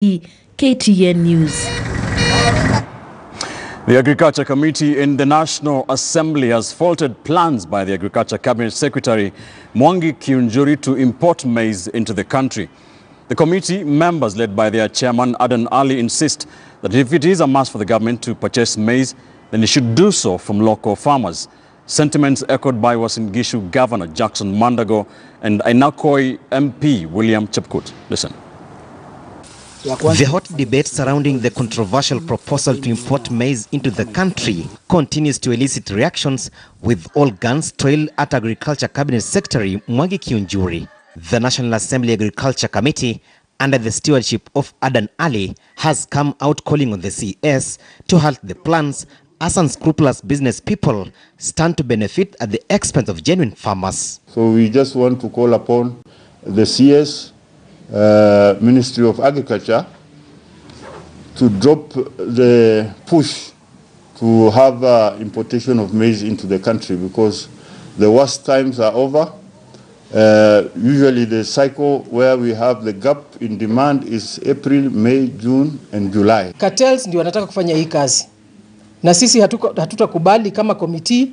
KTN News. The Agriculture Committee in the National Assembly has faulted plans by the Agriculture Cabinet Secretary Maize Kiunjuri to import maize into the country. The committee members, led by their chairman Adan Ali, insist that if it is a must for the government to purchase maize, then it should do so from local farmers. Sentiments echoed by Uasin Gishu Governor Jackson Mandago and Ainakoi MP William Chepkut. Listen. The hot debate surrounding the controversial proposal to import maize into the country continues to elicit reactions, with all guns trailed at Agriculture Cabinet Secretary Maize Kiunjuri. The National Assembly Agriculture Committee, under the stewardship of Adan Ali, has come out calling on the CS to halt the plans as unscrupulous business people stand to benefit at the expense of genuine farmers. So we just want to call upon the CS Ministry of Agriculture to drop the push to have importation of maize into the country, because the worst times are over. Usually the cycle where we have the gap in demand is April, May, June and July. Cartels ndio wanataka kufanya hii kazi. Na sisi hatutakubali kama committee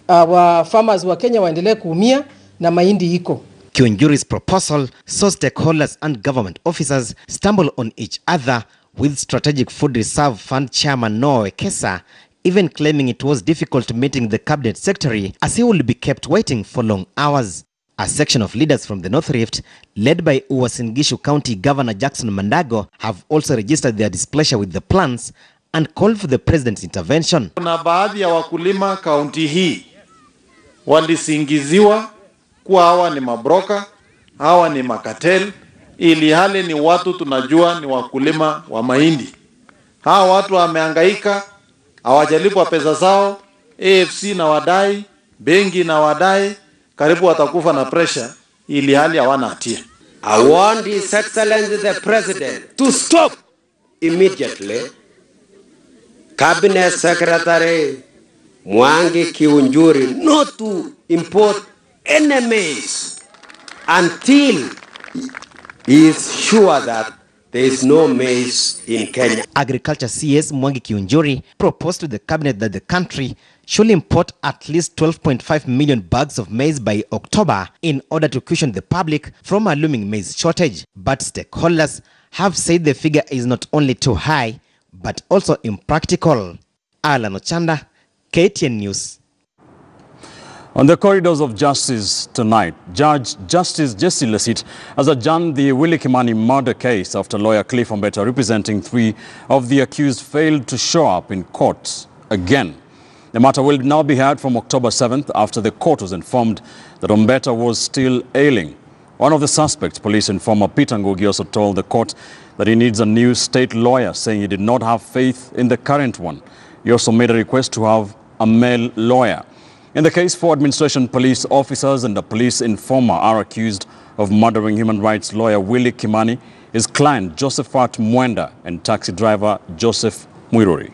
wa farmers wa Kenya waendelee kuumia na mahindi iko. Kiunjuri's proposal saw stakeholders and government officers stumble on each other, with Strategic Food Reserve Fund Chairman Noah Wekesa even claiming it was difficult meeting the cabinet secretary as he would be kept waiting for long hours. A section of leaders from the North Rift, led by Uasin Gishu County Governor Jackson Mandago, have also registered their displeasure with the plans and called for the president's intervention. Kuna baadhi ya wakulima kaunti hii walisingiziwa kuwa hawa ni mabroka, hawa ni makatel, ili hali ni watu tunajua ni wakulima wa mahindi. Hawa watu wamehangaika, hawajalipwa pesa zao, AFC na wadai, benki na wadai, karibu watakufa na pressure, ili hali hawana hatia. I want His Excellency the President to stop immediately Cabinet Secretary Maize Kiunjuri not to import any maize until he is sure that there is no maize in Kenya. Agriculture CS Maize Kiunjuri proposed to the cabinet that the country should import at least 12.5 million bags of maize by October in order to cushion the public from a looming maize shortage. But stakeholders have said the figure is not only too high, but also impractical. Alan Ochanda, KTN News. On the corridors of justice tonight, Judge Justice Jesse Lesit has adjourned the Willie Kimani murder case after lawyer Cliff Ombeta, representing 3 of the accused, failed to show up in court again. The matter will now be heard from October 7th after the court was informed that Ombeta was still ailing. One of the suspects, police informer Peter Ngugi, also told the court that he needs a new state lawyer, saying he did not have faith in the current one. He also made a request to have a male lawyer. In the case, 4 administration police officers and a police informer are accused of murdering human rights lawyer Willie Kimani, his client Josephat Mwenda, and taxi driver Joseph Mwiruri.